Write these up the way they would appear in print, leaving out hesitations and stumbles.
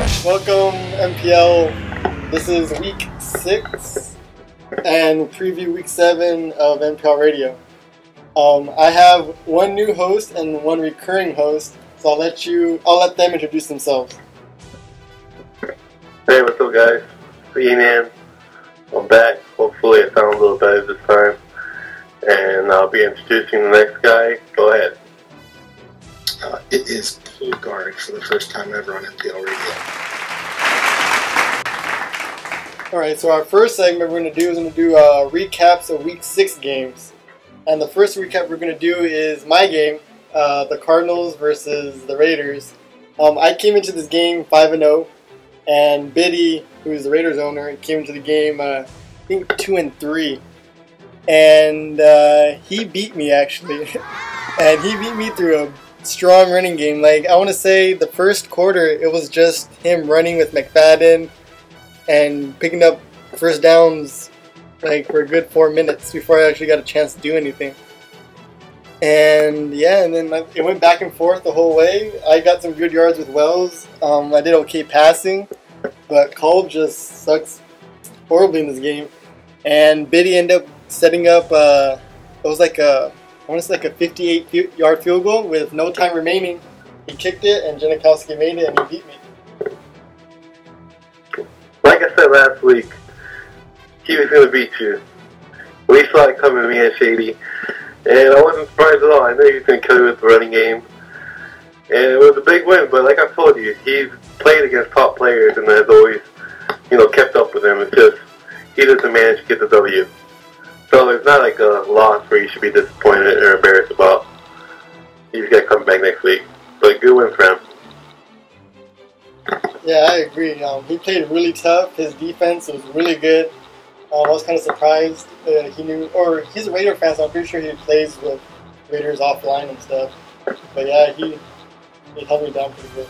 Welcome, MPL. This is week 6 and preview week 7 of MPL Radio. I have one new host and one recurring host, so I'll let them introduce themselves. Hey, what's up, guys? C-Man. I'm back. Hopefully, I sound a little better this time, and I'll be introducing the next guy. Go ahead. It is Pool Guard for the first time ever on MPL Radio. Alright, so our first segment we're going to do recaps of week 6 games. And the first recap we're going to do is my game, the Cardinals versus the Raiders. I came into this game 5-0, and Biddy, who's the Raiders owner, came into the game, I think 2-3. And he beat me, actually. And he beat me through a strong running game. Like, I want to say the first quarter, it was just him running with McFadden and picking up first downs like for a good 4 minutes before I actually got a chance to do anything. And yeah, and then it went back and forth the whole way. I got some good yards with Wells. I did okay passing, but Kolb just sucks horribly in this game. And Biddy ended up setting up, it was like a 58-yard field goal with no time remaining. He kicked it, and Janikowski made it, and he beat me. Like I said last week, he was going to beat you. We saw it coming, me and Shady, and I wasn't surprised at all. I knew he was going to kill you with the running game, and it was a big win. But like I told you, he's played against top players and has always, kept up with them. It's just he doesn't manage to get the W. So it's not like a loss where you should be disappointed or embarrassed about. He's got to come back next week. But good win for him. Yeah, I agree. He played really tough. His defense was really good. I was kind of surprised he knew, or he's a Raider fan, so I'm pretty sure he plays with Raiders offline and stuff. But yeah, he held me down pretty good.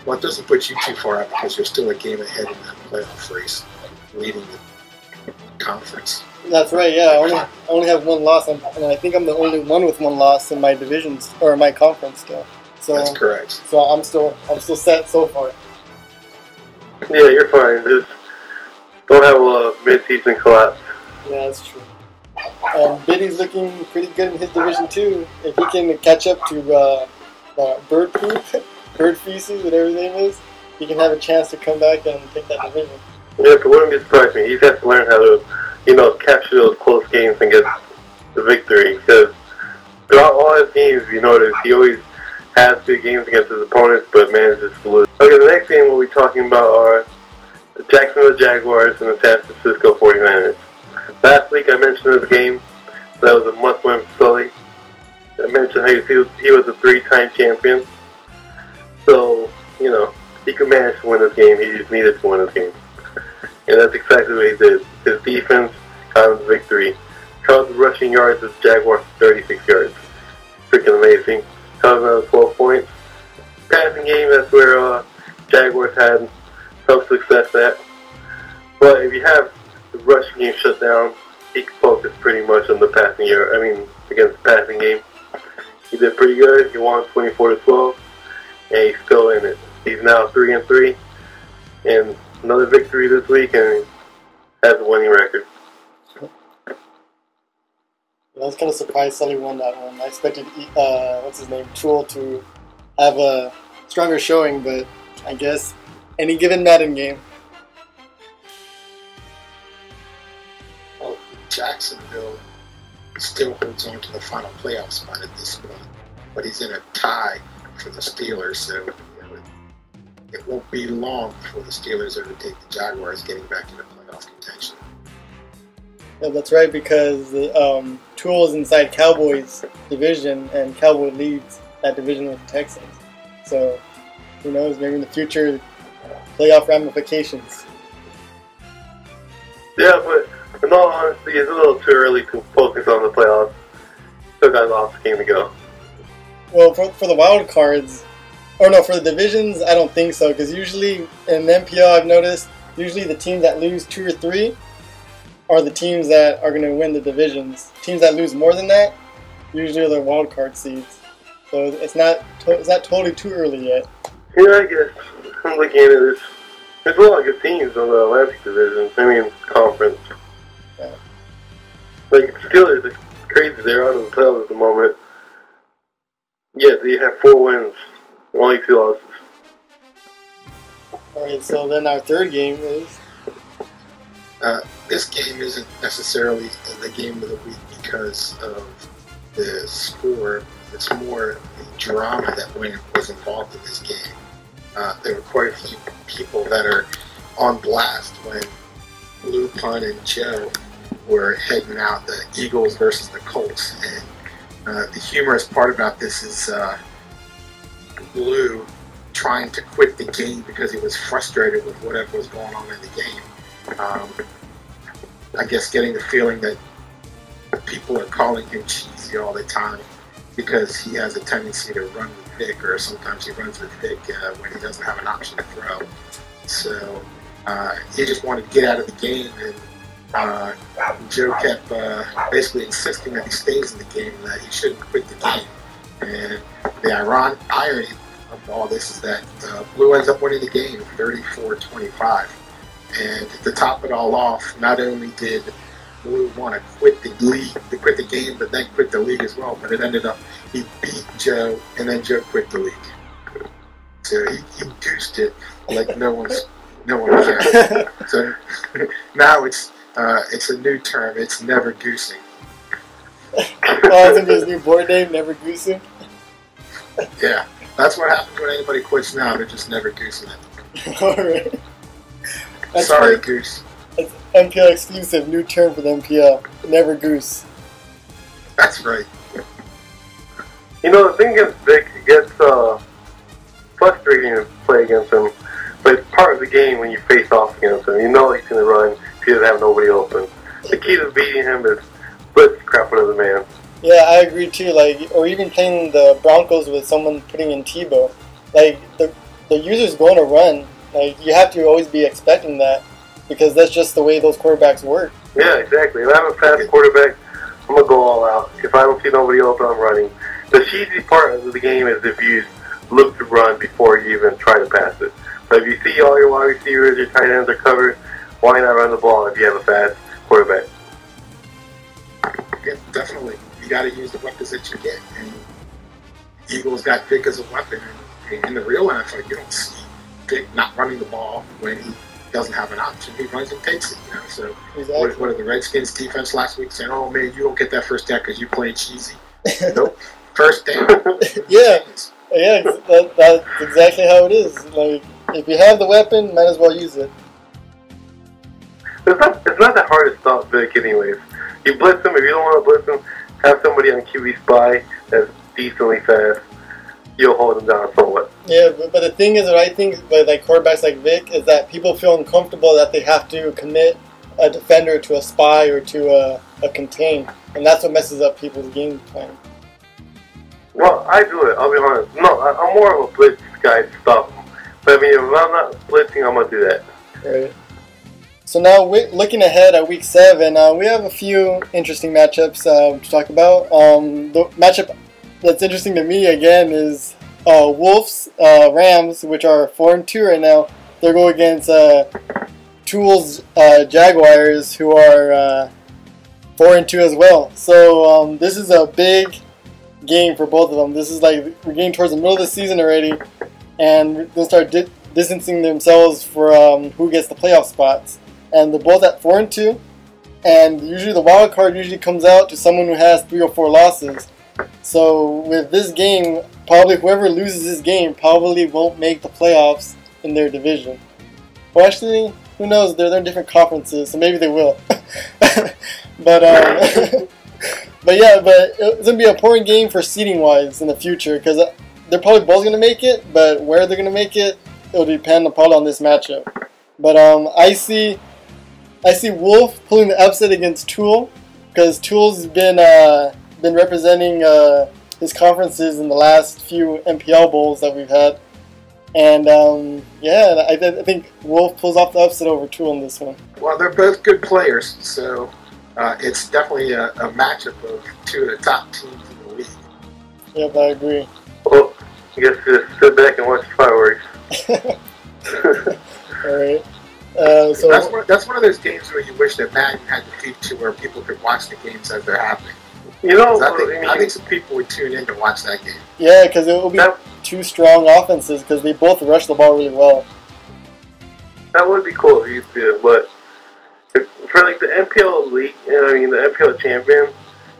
Well, it doesn't put you too far out because you're still a game ahead in that playoff race, leading the conference. That's right. Yeah, I only have one loss, and I think I'm the only one with one loss in my divisions or my conference still. So that's correct. So I'm still set so far. Yeah, you're fine. Just don't have a mid-season collapse. Yeah, that's true. And Biddy's looking pretty good in his division too. If he can catch up to bird poop, bird feces, whatever his name is, he can have a chance to come back and take that division. Yeah, it wouldn't be surprising me. He's got to learn how to, capture those close games and get the victory. Because throughout all his games, you notice he always has good games against his opponents, but manages to lose. Okay, the next game we'll be talking about are the Jacksonville Jaguars and the San Francisco 49ers. Last week I mentioned this game. That was a must-win for Sully. I mentioned how he was a 3-time champion. So, he could manage to win this game. He just needed to win this game. And that's exactly what he did. His defense got him the victory. Held the rushing yards of the Jaguars to 36 yards. Freaking amazing. Held another 12 points. Passing game, that's where Jaguars had some success at. But if you have the rushing game shut down, he can focus pretty much on the passing against the passing game. He did pretty good. He won 24-12, and he's still in it. He's now 3-3, and another victory this week, and has a winning record. I was kind of surprised Sully won that one. I expected, Tool to have a stronger showing, but I guess any given Madden game. Well, Jacksonville still holds on to the final playoff spot at this point, but he's in a tie for the Steelers, so it won't be long before the Steelers overtake the Jaguars, getting back into playoff contention. Yeah, that's right, because Tool is inside Cowboys division, and Cowboy leads that division with the Texans. So, who knows, maybe in the future, playoff ramifications. Yeah, but in all honesty, it's a little too early to focus on the playoffs. Still got lots of game to go. Well, for the wild cards, or no, for the divisions, I don't think so, because usually in MPL, I've noticed, usually the teams that lose 2 or 3 are the teams that are going to win the divisions. Teams that lose more than that usually are the wild card seeds. So it's not totally too early yet. Yeah, I guess I'm looking at it. There's a lot of good teams on the Atlantic Division. I mean, conference. Yeah. Like Steelers, it's crazy. They're out of the playoffs at the moment. Yeah, they have 4 wins, only 2 losses. Alright, so then our third game is... This game isn't necessarily the game of the week because of the score. It's more the drama that was involved in this game. There were quite a few people that are on blast when Blue Pun and Joe were heading out the Eagles versus the Colts. And the humorous part about this is Blue trying to quit the game because he was frustrated with whatever was going on in the game. I guess getting the feeling that people are calling him cheesy all the time because he has a tendency to run with Vic, or sometimes he runs with Vic when he doesn't have an option to throw. So he just wanted to get out of the game, and Joe kept basically insisting that he stays in the game and that he shouldn't quit the game. And the irony of all this is that Blue ends up winning the game 34-25. And to top it all off, not only did Blue want to quit the game, but then quit the league as well. But it ended up he beat Joe, and then Joe quit the league. So he goosed it like no one cared. So now it's a new term. It's never goosing. Oh, it's his new board name, Never Goosing? Yeah, that's what happens when anybody quits now. They're just never goosing it. Alright. Sorry, Goose. It's MPL exclusive, new term for the MPL. Never Goose. That's right. You know, the thing against Vic, it gets frustrating to play against him, but it's part of the game when you face off against him. You know he's going to run if he doesn't have nobody open. The key to beating him is blitz the crap out of the man. Yeah, I agree too. Like, or even playing the Broncos with someone putting in Tebow. Like, the user's going to run. Like, you have to always be expecting that because that's just the way those quarterbacks work. Yeah, exactly. If I have a fast quarterback, I'm going to go all out. If I don't see nobody open, I'm running. The cheesy part of the game is if you look to run before you even try to pass it. But if you see all your wide receivers, your tight ends are covered, why not run the ball if you have a fast quarterback? Yeah, definitely. You got to use the weapons that you get. And Eagles got Vic as a weapon. And in the real NFL, you don't see Vic not running the ball when he doesn't have an option. He runs and takes it, you know. So Exactly. what are the Redskins defense last week saying? Oh man, you don't get that first down because you played cheesy. Nope, first down. Yeah, that's exactly how it is. Like, if you have the weapon, might as well use it. It's not that hard to stop Vic anyways. You blitz him, if you don't want to blitz him, have somebody on QB spy that's decently fast. You'll hold him down somewhat. Yeah, but the thing is, what I think with like quarterbacks like Vic is that people feel uncomfortable that they have to commit a defender to a spy or to a contain, and that's what messes up people's game plan. Well, I do it, I'll be honest. No, I'm more of a blitz guy to stop him. But I mean, if I'm not blitzing, I'm going to do that. Right. So now, looking ahead at Week 7, we have a few interesting matchups to talk about. The matchup that's interesting to me, again, is Wolves, Rams, which are 4-2 right now. They're going against Tools, Jaguars, who are 4-2 as well. So this is a big game for both of them. This is like, we're getting towards the middle of the season already, and they're going to start distancing themselves for who gets the playoff spots. And they're both at 4-2, and usually the wild card usually comes out to someone who has 3 or 4 losses. So with this game, probably whoever loses this game probably won't make the playoffs in their division. Well, actually, who knows? They're in different conferences, so maybe they will. But it's gonna be an important game for seeding wise in the future because they're probably both gonna make it, but where they're gonna make it, it'll depend probably on this matchup. But I see Wolf pulling the upset against Tool because Tool's been representing his conferences in the last few MPL bowls that we've had, and I think Wolf pulls off the upset over Tool in this one. Well, they're both good players, so it's definitely a matchup of 2 of the top teams in the league. Yep, I agree. Well, I guess just sit back and watch the fireworks. All right. So that's one of those games where you wish that Madden had the feature where people could watch the games as they're happening. You know, I think some people would tune in to watch that game. Yeah, because it will be two strong offenses because they both rush the ball really well. That would be cool if you did, but for like the MPL League, the MPL Champion,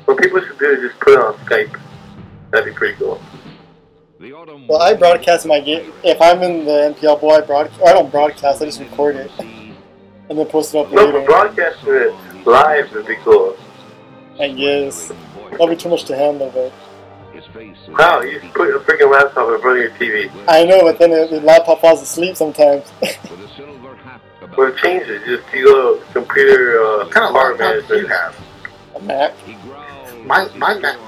what people should do is just put it on Skype. That'd be pretty cool. Well, I broadcast my game. If I'm in the MPL Bowl, I don't broadcast, I just record it. And then post it up later. No, but broadcasting it live would be cool. I guess. That'll be too much to handle, but... Wow, you just put your freaking laptop in front of your TV. I know, but then the laptop falls asleep sometimes. Well, change it. Just you go to computer what kind of power laptop do you management. have? A Mac.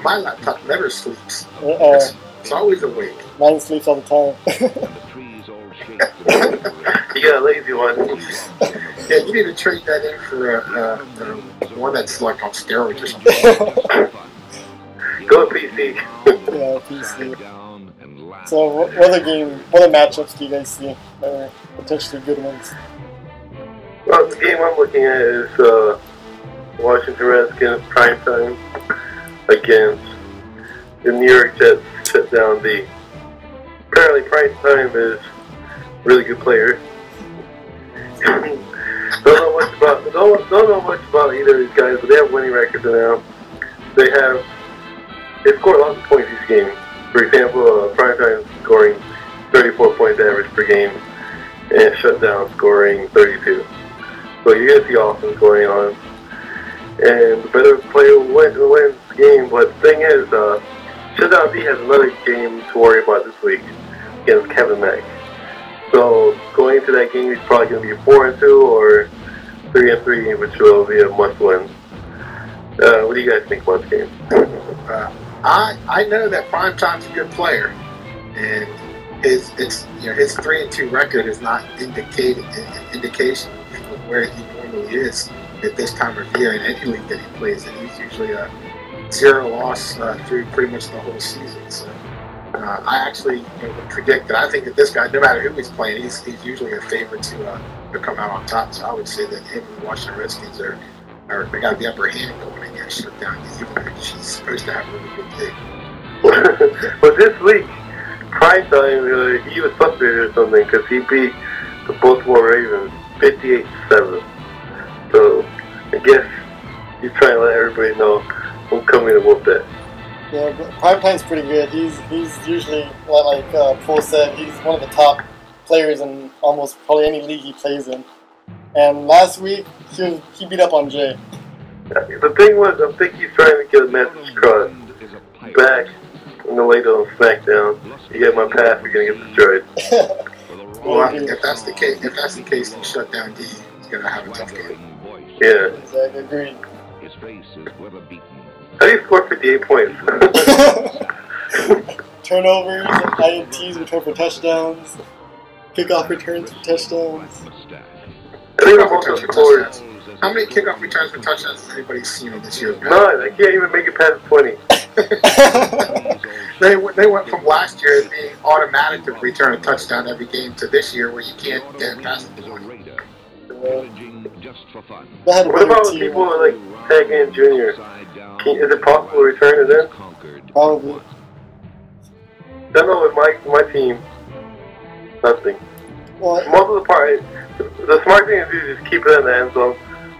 My laptop never sleeps. Uh-oh. It's always awake. Mine sleeps all the time. You got a lazy one. Yeah, you need to trade that in for one that's like on steroids or something. Go PC. Yeah, PC. So, what other matchups do you guys see that are potentially good ones? Well, the game I'm looking at is Washington Redskins primetime against the New York Jets. Shut down the. Apparently, primetime is really good player. Don't know much about either of these guys, but they have winning records now. They score lots of points each game. For example, primetime scoring 34 points average per game, and shutdown scoring 32. So you get the offense going on, and the better player wins the game. But the thing is, shutdown D has another game to worry about this week against Kevin Mack. So going into that game, he's probably going to be 4-2 or 3-3, which will be a must-win. What do you guys think about the game? I know that Primetime's a good player, and his 3-2 record is not indication of where he normally is at this time of year in any league that he plays in. He's usually a 0 loss through pretty much the whole season. So I actually predict that I think that this guy, no matter who he's playing, he's usually a favorite to come out on top. So I would say that him and the Washington Redskins they got the upper hand going against shutdown, even though she's supposed to have a really good day. But this week, primetime, he was frustrated or something because he beat the Baltimore Ravens 58-7. So I guess he's trying to let everybody know I'm coming to whoop that. Yeah, but Primetime's pretty good. He's usually, like Paul said, he's one of the top players in almost probably any league he plays in. And last week, he beat up on Jay. The thing was, I think he's trying to get a message across. Back in the late on SmackDown, you get my pass, you're gonna get destroyed. Well, if that's the case, then shutdown D is gonna have a tough game. Yeah. Exactly, agreed. How do you score 58 points? Turnovers, INTs, return for touchdowns, kickoff returns for touchdowns. How many kickoff returns for touchdowns has anybody seen in this year? None. I can't even make it past 20. They went from last year as being automatic to return a touchdown every game to this year where you can't get past the 20. What about when people are like tagging Junior? Is it possible to return it then? Probably. I know with my team, nothing. What? Most of the part, the smart thing to do is just keep it in the end zone.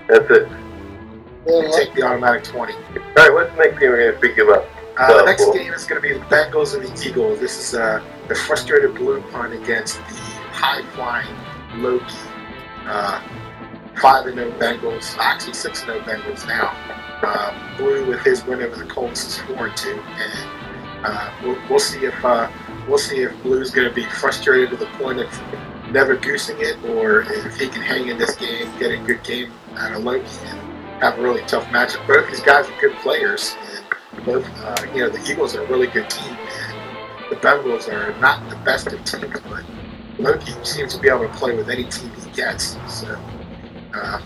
That's it. You take the automatic 20. Alright, what's the next game we're going to speak about? The next game is going to be the Bengals and the Eagles. This is the frustrated Blue punt against the high-flying Loki. 5-0 Bengals, actually 6-0 Bengals now. Blue with his win over the Colts is 4-2, and we'll see if Blue's going to be frustrated to the point of never goosing it, or if he can hang in this game, get a good game out of Loki, and have a really tough matchup. Both these guys are good players, and both the Eagles are a really good team, and the Bengals are not the best of teams, but Loki seems to be able to play with any team he gets. So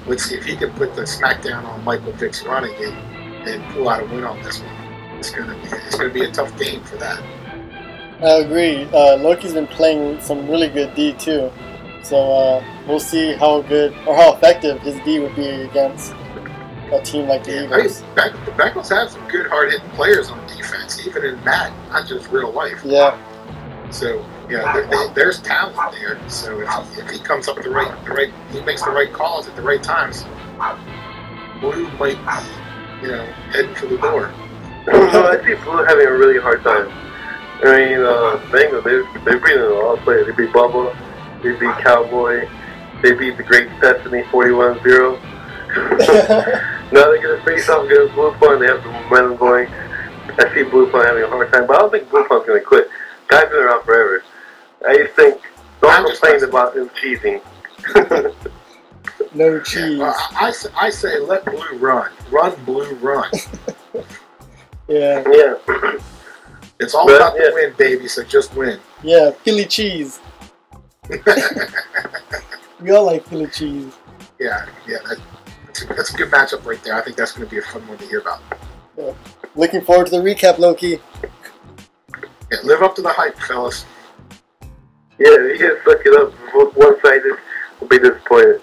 let's see if he can put the smackdown on Michael Vick's running and pull out a win on this one. It's going to be a tough game for that. I agree. Loki's been playing some really good D too, so we'll see how good or how effective his D would be against a team like the Eagles. The Bengals have some good hard-hitting players on defense, even in Madden, not just real life. Yeah. So there's talent there. So if he comes up he makes the right calls at the right times, Blue might be, heading for the door. No, I see Blue having a really hard time. I mean, Bengals, they beat a lot of players. They beat Bubba, they beat Cowboy, they beat the Great Destiny 41-0. Now they're going to face off against Blue Fun. They have the momentum going. I see Blue Fun having a hard time, but I don't think Blue Fun's going to quit. Guy's been around forever. I just think, don't complain about him cheating. No cheese. Well, I say let Blue run. Run, Blue, run. Yeah. It's all about the win, baby, so just win. Yeah, Philly cheese. We all like Philly cheese. Yeah, that's a good matchup right there. I think that's going to be a fun one to hear about. Yeah. Looking forward to the recap, Loki. Yeah, live up to the hype, fellas. Yeah, you just suck it up one-sided. We'll be disappointed.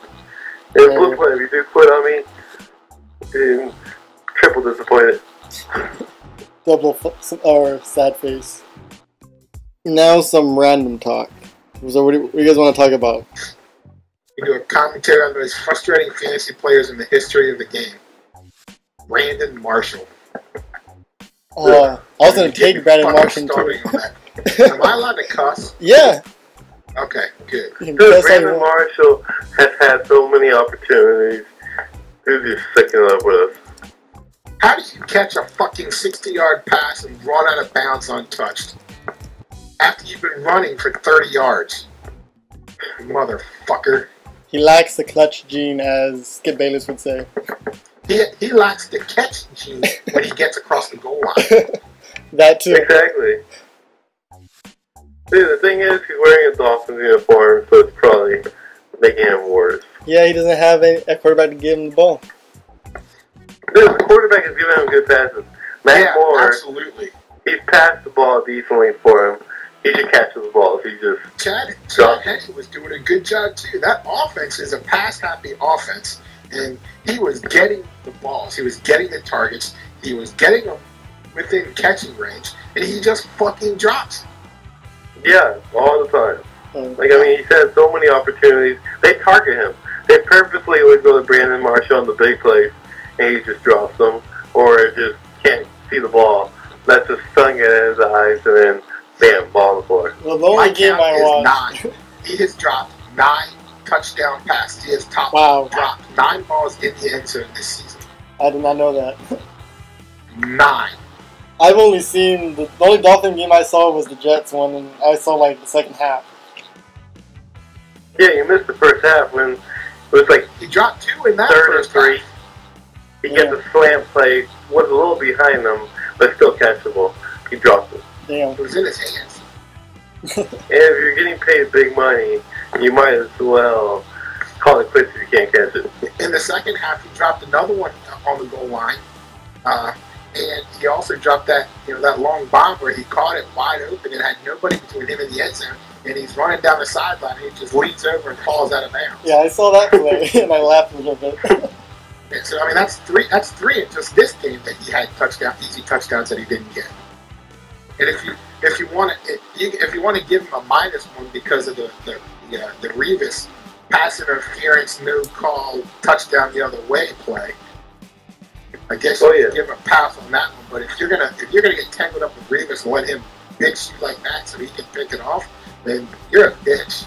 And Blue Fun, if you do quit on me, then triple disappointed. Double or sad face. Now some random talk. So what do you guys want to talk about? We do a commentary on the most frustrating fantasy players in the history of the game. Brandon Marshall. I was going to take Brandon Marshall too. Am I allowed to cuss? Yeah. Okay, good. Brandon Marshall has had so many opportunities. He's just sticking up with us. How did you catch a fucking 60-yard pass and run out of bounds untouched? After you've been running for 30 yards. Motherfucker. He lacks the clutch gene, as Skip Bayless would say. He lacks the catch gene when he gets across the goal line. That too. Exactly. See, the thing is, he's wearing a Dolphins uniform, so it's probably making him worse. Yeah, he doesn't have a quarterback to give him the ball. The quarterback is giving him good passes. Matt Moore, absolutely. He's passed the ball decently for him. He should catch the balls. He just Chad Henne was doing a good job too. That offense is a pass-happy offense, and he was getting the balls. He was getting the targets. He was getting them within catching range, and he just fucking drops. Yeah, all the time. He's had so many opportunities. They target him. They purposely would go to Brandon Marshall on the big plays, and he just drops them, or just can't see the ball. Lets the sun get in his eyes, and then bam, ball on the floor. Well, the only game I watched, 9. He has dropped 9 touchdown passes. He has dropped 9 balls in the end zone this season. I did not know that. 9. I've only seen the only Dolphin game I saw was the Jets one, and I saw like the second half. Yeah, you missed the first half when it was like he dropped 2 in that 3rd and 3. He gets a slam play, was a little behind them, but still catchable. He dropped it. Damn. It was in his hands. And if you're getting paid big money, you might as well call it quits if you can't catch it. In the second half, he dropped another one on the goal line. And he also dropped that long bomb where he caught it wide open and had nobody between him and the end zone. And he's running down the sideline and he just leans over and falls out of bounds. Yeah, I saw that play and I laughed a little bit. And so that's three in just this game that he had easy touchdowns that he didn't get. And if you want to give him a -1 because of the Revis pass interference, no call, touchdown the other way play, I guess you can give him a pass on that one. But if you're gonna get tangled up with Revis and let him bitch you like that so he can pick it off, then you're a bitch.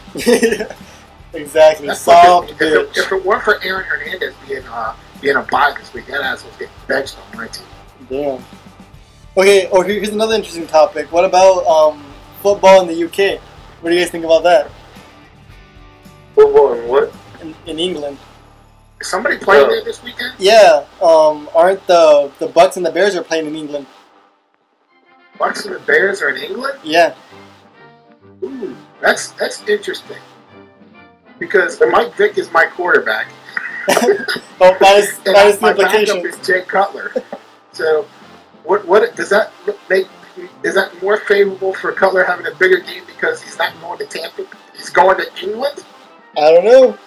Exactly. That's Soft bitch. If it weren't for Aaron Hernandez being a bye this week, that ass was getting benched on my team. Damn. Okay, here's another interesting topic. What about football in the UK? What do you guys think about that? Football in what? In England. Is somebody playing there this weekend? Yeah. Aren't the Bucks and the Bears are playing in England? Bucks and the Bears are in England? Yeah. Ooh, that's interesting. Because Mike Vick is my quarterback. Oh, that is the my implication. backup is Jay Cutler. So, what does that make Is that more favorable for Cutler having a bigger game because he's not going to Tampa? He's going to England? I don't know.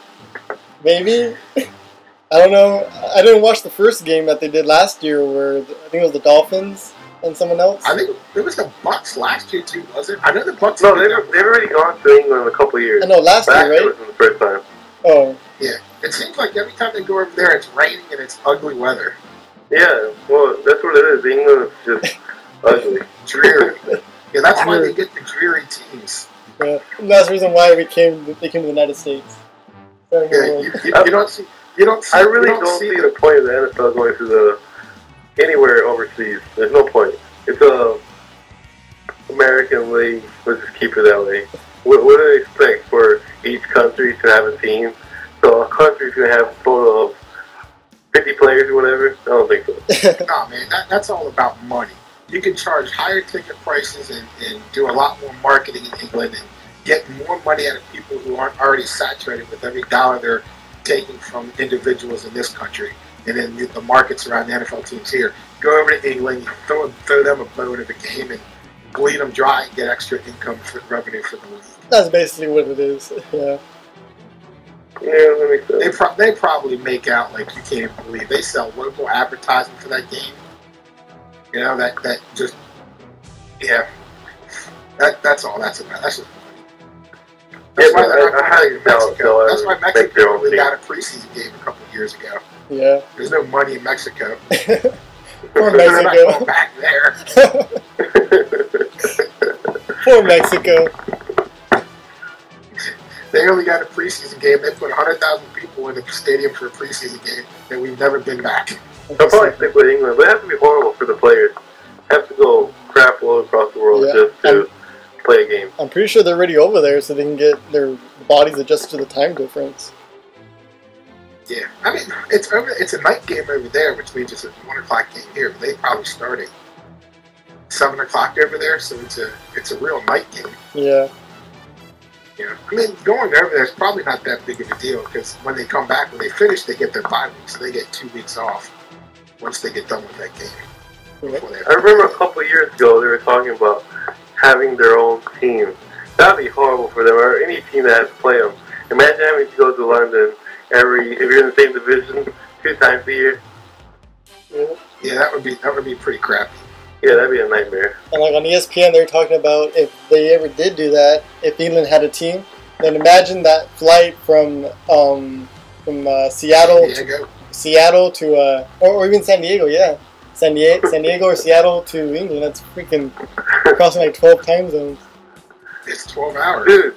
Maybe. I don't know. I didn't watch the first game that they did last year where I think it was the Dolphins and someone else. I think it was the Bucks last year too, was it? I know the Bucks. No, they've already gone to England a couple of years. I know, last year, right? Was the first time. Oh. Yeah. It seems like every time they go over there, it's raining and it's ugly weather. Yeah, well, that's what it is. England is just ugly. Dreary. Yeah, that's why they get the dreary teams. Yeah, and that's the reason why they came to the United States. Yeah, you don't see. I really don't see the point of the NFL going to anywhere overseas. There's no point. It's a American league. Let's just keep it that way. What do they expect for each country to have a team? So a country's going to have a total of 50 players or whatever? I don't think so. Nah, man, that's all about money. You can charge higher ticket prices and do a lot more marketing in England and get more money out of people who aren't already saturated with every dollar they're taking from individuals in this country. And then the markets around the NFL teams here. Go over to England, throw them a bone of a game and bleed them dry and get extra income revenue for the league. That's basically what it is. Yeah. Yeah, that makes sense. They probably make out like you can't even believe. They sell local advertising for that game. You know, that just, yeah. That's all that's about. That's just That's why they're not going to Mexico. That's why Mexico only got a preseason game a couple of years ago. Yeah. There's no money in Mexico. Poor They're not Mexico. going back there. Poor Mexico. They only got a preseason game. They put 100,000 people in the stadium for a preseason game, and we've never been back. I'll probably stick with England, but it has to be horrible for the players. Have to go crap all across the world just to play a game. I'm pretty sure they're already over there so they can get their bodies adjusted to the time difference. Yeah, I mean, it's a night game over there, which means it's a 1 o'clock game here. But they probably starting 7 o'clock over there, so it's a real night game. Yeah. Yeah, I mean, going over there is probably not that big of a deal because when they come back, when they finish, they get their bye week, so they get 2 weeks off once they get done with that game. I remember a couple of years ago they were talking about having their own team. That'd be horrible for them, or any team that has to play them. Imagine having to go to London if you're in the same division 2 times a year. Yeah, that would be pretty crappy. Yeah, that'd be a nightmare. And like on ESPN, they were talking about if they ever did do that, if England had a team, then imagine that flight from Seattle to or even San Diego, yeah. San Diego or Seattle to England. That's freaking crossing like 12 time zones. It's 12 hours. Dude,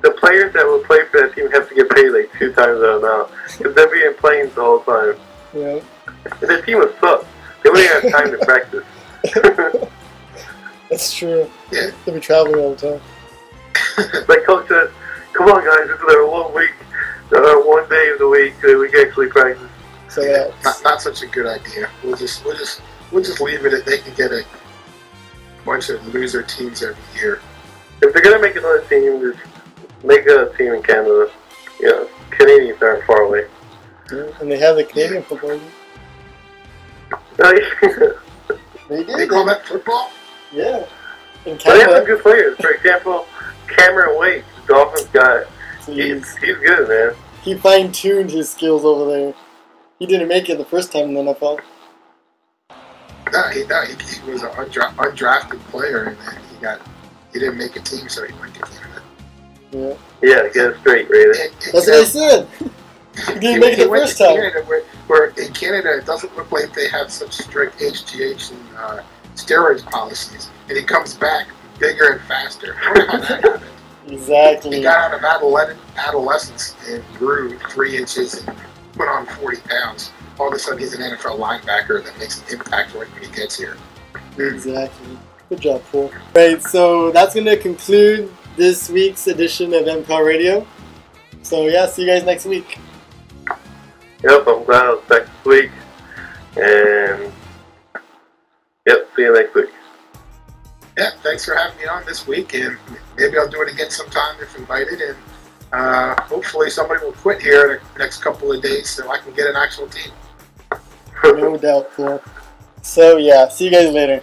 the players that will play for that team have to get paid like 2 times that amount. Because they'll be in planes the whole time. Yeah. And their team would suck. They wouldn't have time to practice. That's true. Yeah. They'll be traveling all the time. Like Coach said, come on guys, this is our 1 week, 1 day of the week so we can actually practice. So yeah, not such a good idea. We'll just leave it at they can get a bunch of loser teams every year. If they're gonna make another team, just make a team in Canada. You know, Canadians aren't far away. yeah. And they have the Canadian football league. They did. They call that football? Yeah. In But they have some Canada. good players. For example, Cameron Wake, the Dolphins guy. He's good, man. He fine-tuned his skills over there. He didn't make it the first time in the NFL. No, he was an undrafted player, and then he didn't make a team, so he went to Canada. Yeah. Yeah, get it straight, Raider. That's what I said. He didn't make it the first time. Canada, where in Canada it doesn't look like they have such strict HGH and steroids policies, and he comes back bigger and faster. I don't know how that happened. Exactly. He got out of adolescence and grew 3 inches and put on 40 pounds. All of a sudden, he's an NFL linebacker that makes an impact right when he gets here. Exactly. Good job, Paul. Right, so that's going to conclude this week's edition of MPL Radio. So, yeah, see you guys next week. Yep, I'm glad I was back this week. And, yep, see you next week. Yeah, thanks for having me on this week, and maybe I'll do it again sometime if invited, and hopefully somebody will quit here in the next couple of days so I can get an actual team. No doubt, Paul. So, yeah, see you guys later.